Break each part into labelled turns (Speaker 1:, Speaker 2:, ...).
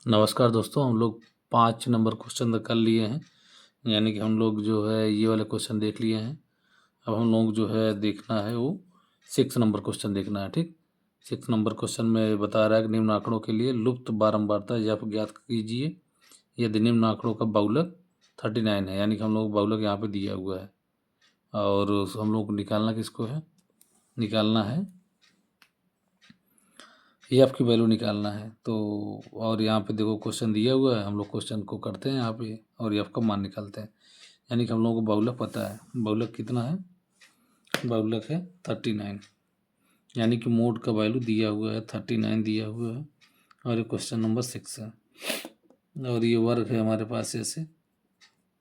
Speaker 1: नमस्कार दोस्तों, हम लोग 5 नंबर क्वेश्चन कर लिए हैं। यानी कि हम लोग जो है ये वाले क्वेश्चन देख लिए हैं। अब हम लोग जो है देखना है वो 6 नंबर क्वेश्चन देखना है, ठीक। 6 नंबर क्वेश्चन में बता रहा है कि निम्न आंकड़ों के लिए लुप्त बारंबारता या ज्ञात कीजिए यदि निम्न आंकड़ों का बहुलक 39 है। यानी कि हम लोग बहुलक यहाँ पे दिया हुआ है और हम लोग को निकालना किसको है, निकालना है एफ की वैल्यू निकालना है। तो और यहाँ पे देखो क्वेश्चन दिया हुआ है, हम लोग क्वेश्चन को करते हैं यहाँ पे और एफ का मान निकालते हैं। यानी कि हम लोगों को बहुलक पता है, बहुलक कितना है, बहुलक है 39। यानी कि मोड का वैल्यू दिया हुआ है 39 दिया हुआ है और ये क्वेश्चन नंबर 6 है। और ये वर्ग है हमारे पास, ऐसे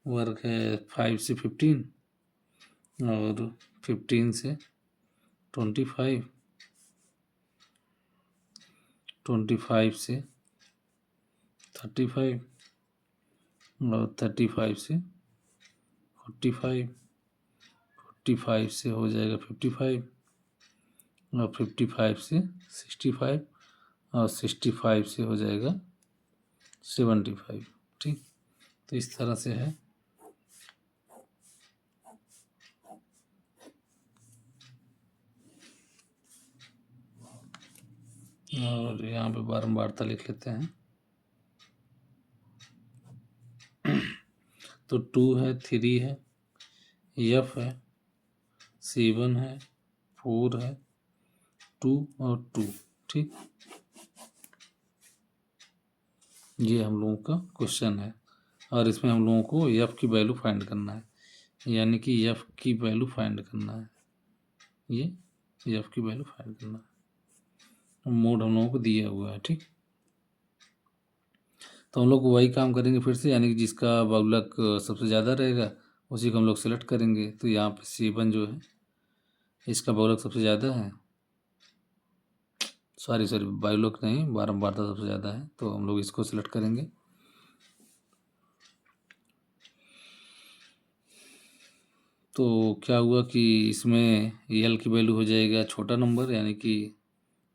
Speaker 1: वर्ग है 5 से 15 और 15 से 25, 25 से 35 और 35 से 45, 45 से हो जाएगा 55 और 55 से 65 और 65 से हो जाएगा 75, ठीक। तो इस तरह से है। और यहाँ पे बारंबारता लिख लेते हैं। तो 2 है, 3 है, एफ है, 7 है, 4 है, 2 और 2, ठीक। ये हम लोगों का क्वेश्चन है और इसमें हम लोगों को एफ की वैल्यू फाइंड करना है। यानी कि एफ की वैल्यू फाइंड करना है, ये एफ की वैल्यू फाइंड करना है। मोड हम लोगों को दिया हुआ है, ठीक। तो हम लोग वही काम करेंगे फिर से, यानी कि जिसका बहुलक सबसे ज़्यादा रहेगा उसी को हम लोग सेलेक्ट करेंगे। तो यहाँ पे 7 जो है इसका बहुलक सबसे ज़्यादा है, सॉरी बहुलक नहीं, बारंबारता सबसे ज़्यादा है, तो हम लोग इसको सेलेक्ट करेंगे। तो क्या हुआ कि इसमें एल की वैल्यू हो जाएगा छोटा नंबर यानी कि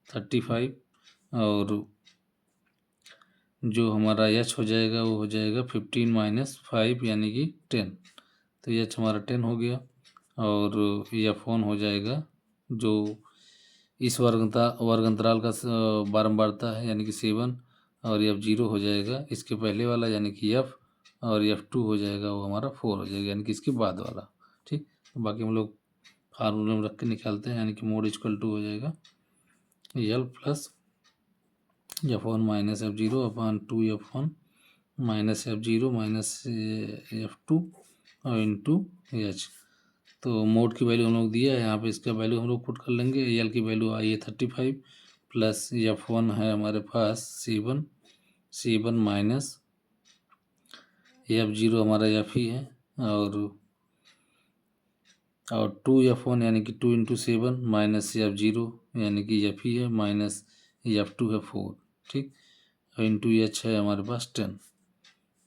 Speaker 1: 35 और जो हमारा एच हो जाएगा वो हो जाएगा 15 - 5 यानी कि 10। तो एच हमारा 10 हो गया और एफ 1 हो जाएगा जो इस वर्ग अंतराल का बारंबारता है यानी कि 7 और एफ 0 हो जाएगा इसके पहले वाला यानी कि एफ और एफ 2 हो जाएगा वो हमारा 4 हो जाएगा यानी कि इसके बाद वाला, ठीक। तो बाकी हम लोग फार्मूले में रख के निकालते हैं। यानी कि मोड इक्वल टू हो जाएगा L plus F 1 minus F 0 upon 2 F 1 minus F 0 minus F 2 और इंटू एच। तो मोड की वैल्यू हम लोग दिया है यहाँ पे, इसका वैल्यू हम लोग पुट कर लेंगे। एल की वैल्यू आई है 35 प्लस एफ 1 है हमारे पास 7 माइनस एफ 0 हमारा एफ ही है और 2 एफ 1 यानी कि 2 इंटू 7 माइनस एफ 0 यानी कि एफ ही है माइनस एफ 2 है 4, ठीक। और इंटू एच है हमारे पास 10।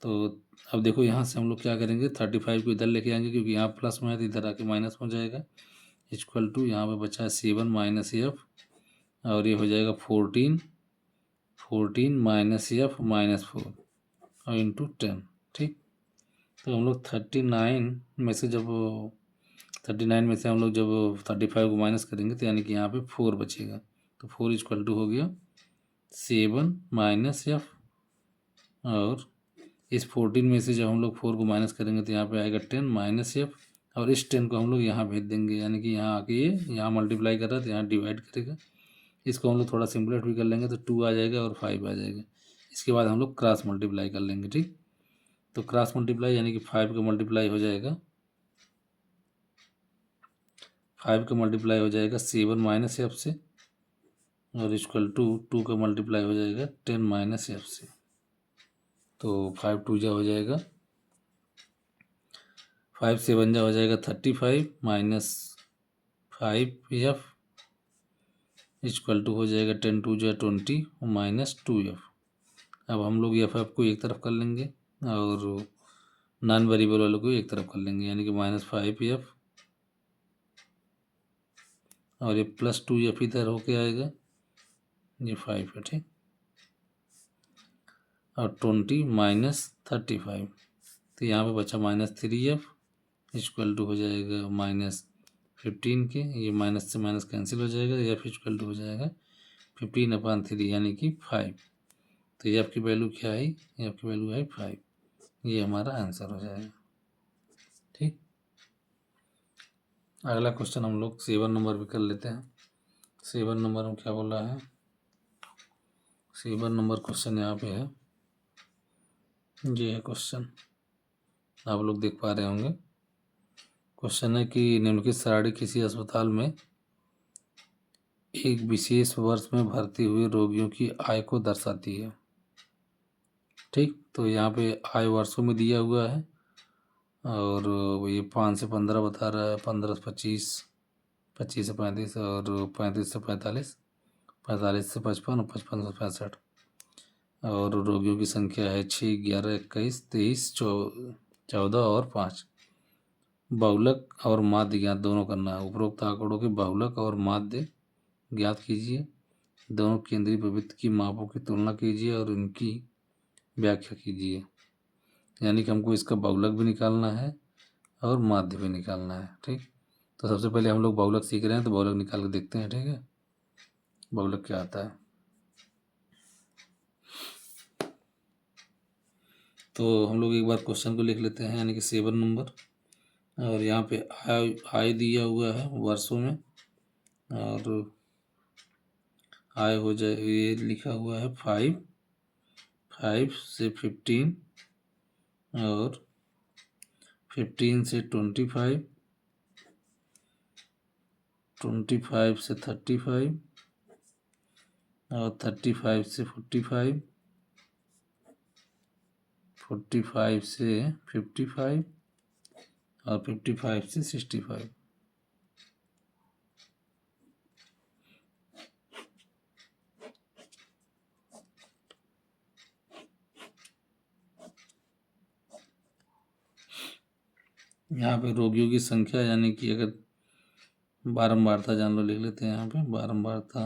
Speaker 1: तो अब देखो यहाँ से हम लोग क्या करेंगे, 35 को इधर लेके आएंगे क्योंकि यहाँ प्लस में है तो इधर आके माइनस हो जाएगा। इक्वल टू यहाँ पे बचा है 7 माइनस एफ और ये हो जाएगा 14 माइनस एफ माइनस 4 और इंटू 10, ठीक। तो हम लोग 39 में से हम लोग जब 35 को माइनस करेंगे तो यानी कि यहाँ पे 4 बचेगा। तो 4 इक्वल टू हो गया 7 माइनस एफ और इस 14 में से जब हम लोग 4 को माइनस करेंगे तो यहाँ पे आएगा 10 माइनस एफ और इस 10 को हम लोग यहाँ भेज देंगे। यानी कि यहाँ आके ये यहाँ मल्टीप्लाई कर रहा है तो यहाँ डिवाइड करेगा। इसको हम लोग थोड़ा सिंपलीफाई भी कर लेंगे तो 2 आ जाएगा और 5 आ जाएगा। इसके बाद हम लोग क्रॉस मल्टीप्लाई कर लेंगे, ठीक। तो क्रॉस मल्टीप्लाई यानी कि 5 का मल्टीप्लाई हो जाएगा, 5 का मल्टीप्लाई हो जाएगा 7 माइनस एफ से और इक्वल टू 2 का मल्टीप्लाई हो जाएगा 10 माइनस एफ से। तो 5 2 जा हो जाएगा 5 7 जा हो जाएगा 35 माइनस 5 एफ इक्वल टू हो जाएगा 10 2 जा 20 माइनस 2 एफ। अब हम लोग एफ एफ को एक तरफ कर लेंगे और नॉन वेरिएबल वालों को एक तरफ कर लेंगे यानी कि माइनस 5 एफ और ये प्लस 2 एफ इधर होके आएगा, ये 5 है, ठीक। और 20 माइनस 35, तो यहाँ पे बचा -3f इक्वल टू हो जाएगा -15 के, ये माइनस से माइनस कैंसिल हो जाएगा, f इक्वल टू हो जाएगा 15/3 यानी कि 5। तो ये आपकी वैल्यू क्या है, ये आपकी वैल्यू है 5। ये हमारा आंसर हो जाएगा। ठीक, अगला क्वेश्चन हम लोग 7 नंबर भी कर लेते हैं। 7 नंबर में क्या बोला है, 7 नंबर क्वेश्चन यहाँ पे है, ये है क्वेश्चन, आप लोग देख पा रहे होंगे। क्वेश्चन है कि निम्नलिखित सारणी किसी अस्पताल में एक विशेष वर्ष में भर्ती हुए रोगियों की आय को दर्शाती है। ठीक, तो यहाँ पे आय वर्षों में दिया हुआ है और ये 5 से 15 बता रहा है, 15 से 25, 25 से 35 और 35 से 45, 45 से 55 और 55 से 65। और रोगियों की संख्या है 6, 11, 21, 23, 14 और 5। बहुलक और माध्य ज्ञात दोनों करना है। उपरोक्त आंकड़ों के बहुलक और माध्य ज्ञात कीजिए। दोनों केंद्रीय प्रवृत्ति की मापों की तुलना कीजिए और इनकी व्याख्या कीजिए। यानी कि हमको इसका बहुलक भी निकालना है और माध्य भी निकालना है। ठीक, तो सबसे पहले हम लोग बहुलक सीख रहे हैं, तो बहुलक निकाल के देखते हैं। ठीक है, बहुलक क्या आता है। तो हम लोग एक बार क्वेश्चन को लिख लेते हैं, यानी कि 7 नंबर, और यहाँ पे आय दिया हुआ है वर्षों में, और आय हो जाए, ये लिखा हुआ है 5 से 15 और 15 से 25, 25 से 35 और 35 से 45, 45 से 55 और 55 से 65। यहाँ पे रोगियों की संख्या, यानी कि अगर बारंबारता जान लो, लिख लेते हैं। यहाँ पे बारंबारता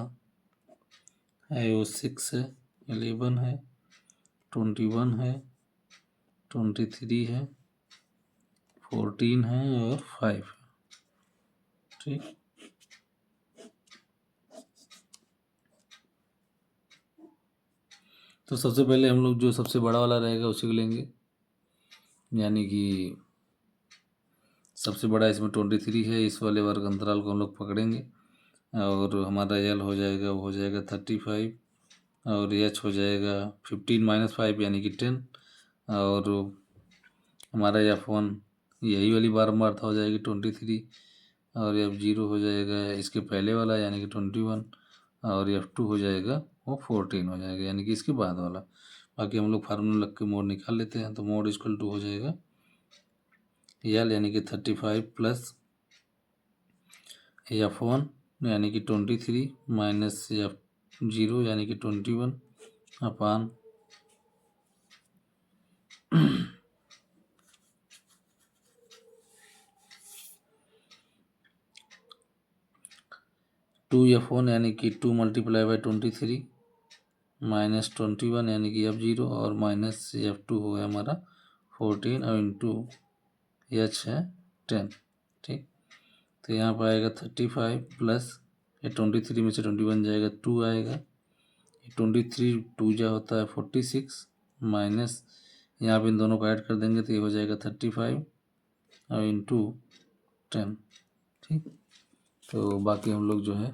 Speaker 1: है वो 6 है, 11 है, 21 है, 23 है, 14 है और 5 है। ठीक, तो सबसे पहले हम लोग जो सबसे बड़ा वाला रहेगा उसी को लेंगे, यानी कि सबसे बड़ा इसमें 23 है। इस वाले वर्ग अंतराल को हम लोग पकड़ेंगे और हमारा एल हो जाएगा, वो हो जाएगा 35 और एच हो जाएगा 15-5 यानी कि 10 और हमारा F1 यही वाली बारंबारता हो जाएगी 23 और F0 हो जाएगा इसके पहले वाला यानी कि 21 और F2 हो जाएगा वो 14 हो जाएगा यानी कि इसके बाद वाला। बाकी हम लोग फार्मूला लग के मोड निकाल लेते हैं। तो मोड इक्वल टू हो जाएगा एल यानी कि 35 प्लस F1 यानी कि 23 माइनस F0 यानी कि 21 अपान 2F1 यानी कि 2 मल्टीप्लाई बाई 23 माइनस 21 यानी कि F0 और माइनस F2 हो गया हमारा 14 और इंटू एच है 10। ठीक, तो यहाँ पर आएगा 35 प्लस ये 23 में से 21 जाएगा 2 आएगा, 23 2 जा होता है 46 माइनस यहाँ पे इन दोनों को ऐड कर देंगे तो ये हो जाएगा 35 और इंटू 10। ठीक, तो बाकी हम लोग जो है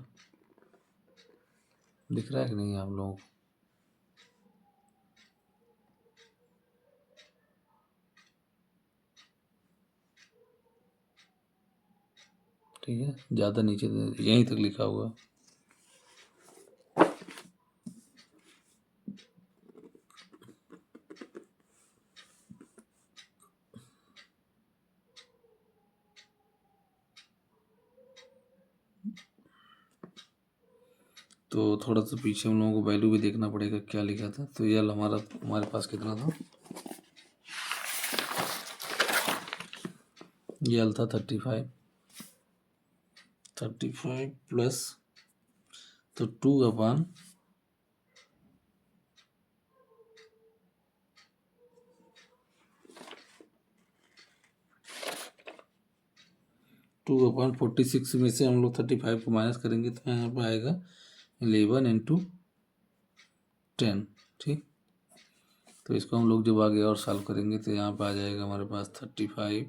Speaker 1: दिख रहा है कि नहीं आप लोगों को? ठीक है, ज़्यादा नीचे यहीं तक लिखा हुआ। तो थोड़ा सा पीछे हम लोगों को वैल्यू भी देखना पड़ेगा क्या लिखा था। तो ये हमारे पास कितना था, ये एल था 35 प्लस तो 2 अपान 2/46 में से हम लोग 35 को माइनस करेंगे तो यहाँ पर आएगा 11 × 10। ठीक, तो इसको हम लोग जब आगे और सॉल्व करेंगे तो यहाँ पर आ जाएगा हमारे पास 35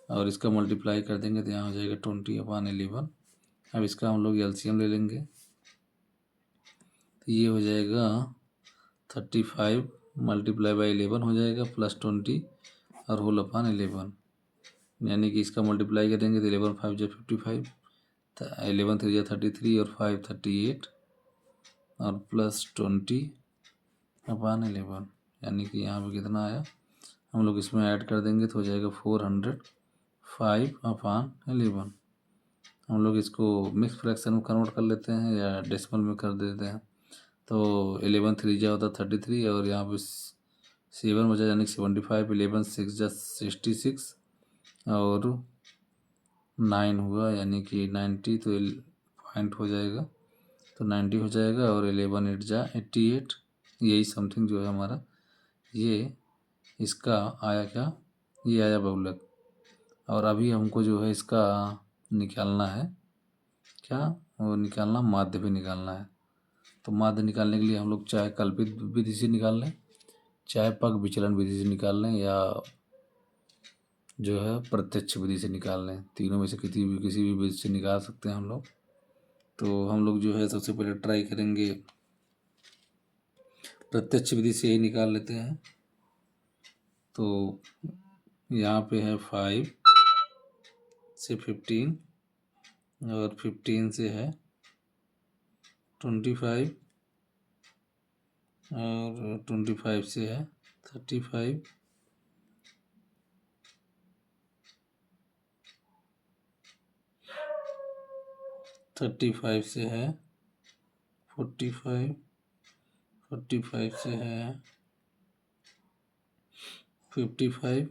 Speaker 1: और इसका मल्टीप्लाई कर देंगे तो यहाँ हो जाएगा 20/11। अब इसका हम लोग एलसीएम ले लेंगे तो ये हो जाएगा 35 × 11 हो जाएगा प्लस 20 और होल अपॉन 11, यानी कि इसका मल्टीप्लाई करेंगे तो 11 5 जो 55, 11 3 जो 33 और 5 38 और प्लस 20/11, यानी कि यहाँ पे कितना आया, हम लोग इसमें ऐड कर देंगे तो हो जाएगा 405/11। हम लोग इसको मिक्स फ्रैक्शन में कन्वर्ट कर लेते हैं या डेसिमल में कर देते हैं तो 11 3 जा होता 33 और यहाँ पे 7 बचा यानी 75, 11 6 जा 66 और 9 हुआ यानी कि 90, तो पॉइंट हो जाएगा तो 90 हो जाएगा और 11 8 जा 88, यही समथिंग जो है हमारा ये इसका आया क्या, ये आया बहुलक। और अभी हमको जो है इसका निकालना है क्या, वो निकालना माध्य भी निकालना है। तो माध्य निकालने के लिए हम लोग चाहे कल्पित विधि से निकाल लें, चाहे पग विचलन विधि से निकाल लें, या जो है प्रत्यक्ष विधि से निकाल लें। तीनों में से किसी भी विधि से निकाल सकते हैं हम लोग। तो हम लोग जो है सबसे पहले ट्राई करेंगे प्रत्यक्ष विधि से ही निकाल लेते हैं। तो यहाँ पे है 5 से 15 और 15 से है 25 और 25 से है 35 35 से है 45 45 से है 55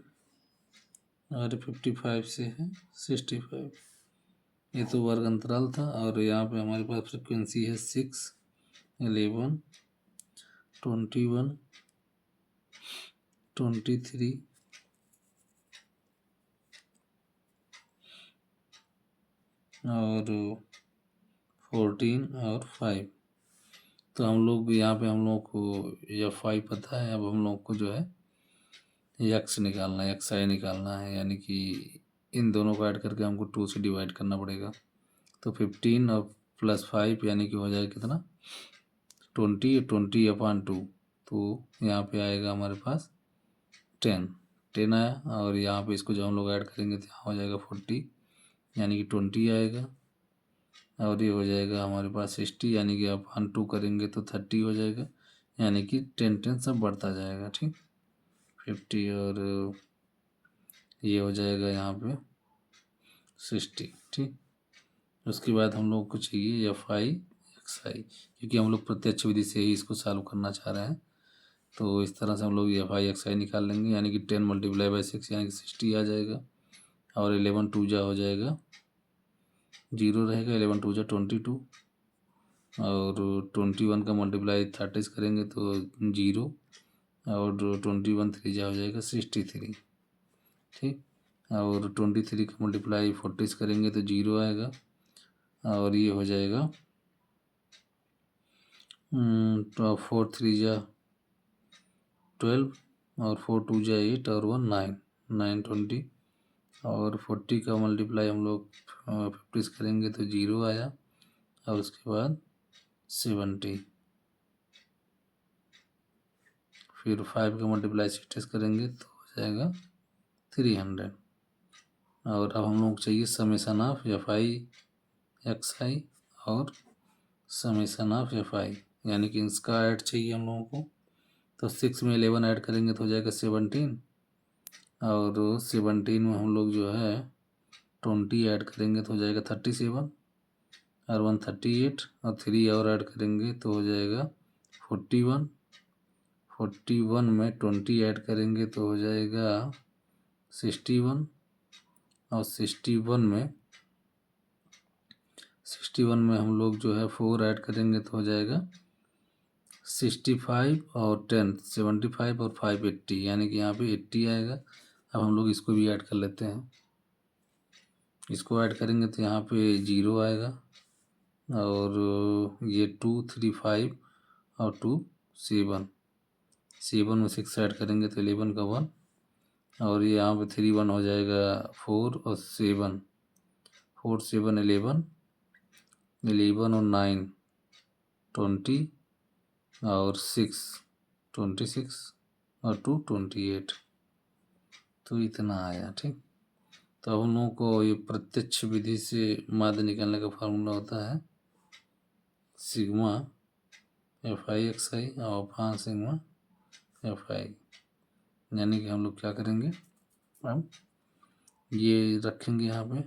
Speaker 1: और 55 से है 65। ये तो वर्ग अंतराल था। और यहाँ पे हमारे पास फ्रिक्वेंसी है 6 11 21 23 और 14 और 5। तो हम लोग यहाँ पे हम लोग को यह 5 पता है। अब हम लोग को जो है एक्स निकालना है, एक्स आई निकालना है, यानी कि इन दोनों को ऐड करके हमको 2 से डिवाइड करना पड़ेगा। तो 15 और प्लस 5 यानी कि हो जाएगा कितना 20/2। तो यहाँ पे आएगा हमारे पास 10 आया। और यहाँ पे इसको जब हम लोग ऐड करेंगे तो यहाँ हो जाएगा 40 यानी कि 20 आएगा। और ये हो जाएगा हमारे पास 60 यानी कि अपॉन 2 करेंगे तो 30 हो जाएगा, यानी कि 10 सब बढ़ता जाएगा। ठीक, 50 और ये हो जाएगा यहाँ पे 60। ठीक, उसके बाद हम लोग को चाहिए FI XI, क्योंकि हम लोग प्रत्यक्ष विधि से ही इसको सॉल्व करना चाह रहे हैं। तो इस तरह से हम लोग FI XI निकाल लेंगे, यानी कि 10 × 6 यानी कि 60 आ जाएगा। और 11 2 जा हो जाएगा 0 रहेगा, 11 2 जा 22 और 21 का मल्टीप्लाई 30 करेंगे तो 0 और 21 3 जा हो जाएगा 63। ठीक, और 23 का मल्टीप्लाई 40 करेंगे तो 0 आएगा और ये हो जाएगा 4 3 जा 12 और 4 2 जा 8 और 1 9 9 20 और 40 का मल्टीप्लाई हम लोग 50 करेंगे तो 0 आया और उसके बाद 70, फिर 5 का मल्टीप्लाई 60 करेंगे तो हो जाएगा 300। और अब हम लोग चाहिए समेसन ऑफ FI XI और समेसन ऑफ FI, यानी कि इसका ऐड चाहिए हम लोगों को। तो 6 में 11 ऐड करेंगे तो हो जाएगा 17 और 17 में हम लोग जो है 20 ऐड करेंगे तो हो जाएगा 37 और 1 38 और 3 और ऐड करेंगे तो हो जाएगा 41। 41 में 20 ऐड करेंगे तो हो जाएगा 61 और 61 में हम लोग जो है 4 ऐड करेंगे तो हो जाएगा 65 और 10 75 और 5 80, यानी कि यहाँ पे 80 आएगा। अब हम लोग इसको भी ऐड कर लेते हैं इसको ऐड करेंगे तो यहाँ पे 0 आएगा, और ये 2 3 5 और 2 7, 7 में 6 ऐड करेंगे तो 11 का 1, और ये यहाँ पे 3 1 हो जाएगा 4 और 7, 4 7 11, 11 और 9 20 और 6 26 और 2 28, तो इतना आया। ठीक, तो हम लोगों को ये प्रत्यक्ष विधि से माध्य निकालने का फार्मूला होता है सिग्मा FI/XI और अपान सिग्मा FI, यानी कि हम लोग क्या करेंगे, हम ये रखेंगे यहाँ पे,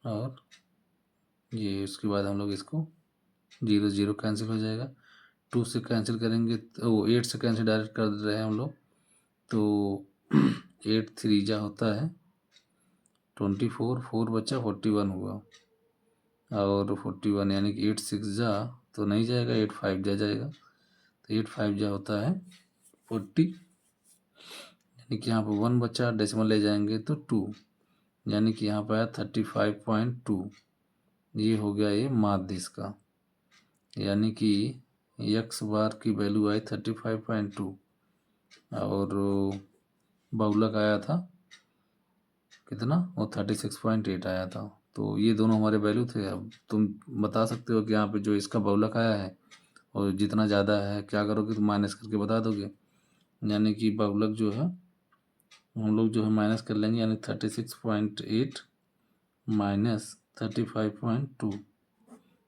Speaker 1: और ये उसके बाद हम लोग इसको 0 0 कैंसिल हो जाएगा, 2 से कैंसिल करेंगे तो 8 से कैंसिल डायरेक्ट कर रहे हैं हम लोग, तो 8 3 जा होता है 24, 4 बचा 41 हुआ, और 41 यानी कि 8 6 जा तो नहीं जाएगा, 8 5 जा जाएगा, तो 8 5 जा होता है 40, यानी कि यहाँ पर 1 बचा, डेसिमल ले जाएंगे तो 2, यानी कि यहाँ पर आया 35.2, ये हो गया ये माध्य इसका, यानी कि x बार की वैल्यू आई 35.2 और बहुलक आया था कितना, वो 36.8 आया था। तो ये दोनों हमारे वैल्यू थे। अब तुम बता सकते हो कि यहाँ पे जो इसका बहुलक आया है और जितना ज़्यादा है क्या करोगे, तो माइनस करके बता दोगे, यानी कि बहुलक जो है हम लोग जो है माइनस कर लेंगे, यानी 36.8 माइनस 35.2,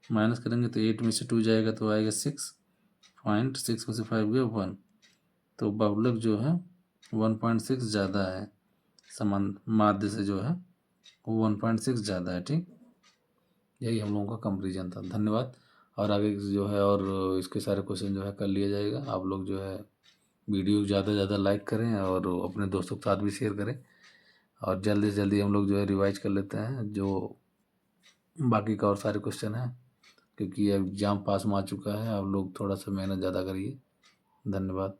Speaker 1: माइनस करेंगे तो 8 में से 2 जाएगा तो आएगा 6.6 में से 5 गया 1, तो बहुलक जो है 1.6 ज़्यादा है, समान माध्य से जो है वो 1.6 ज़्यादा है। ठीक, यही हम लोगों का कंपेरिजन था। धन्यवाद। और आगे जो है और इसके सारे क्वेश्चन जो है कर लिया जाएगा। आप लोग जो है वीडियो ज़्यादा से ज़्यादा लाइक करें और अपने दोस्तों के साथ भी शेयर करें, और जल्दी से जल्दी हम लोग जो है रिवाइज कर लेते हैं जो बाकी का और सारे क्वेश्चन हैं, क्योंकि एग्ज़ाम पास में आ चुका है। आप लोग थोड़ा सा मेहनत ज़्यादा करिए। धन्यवाद।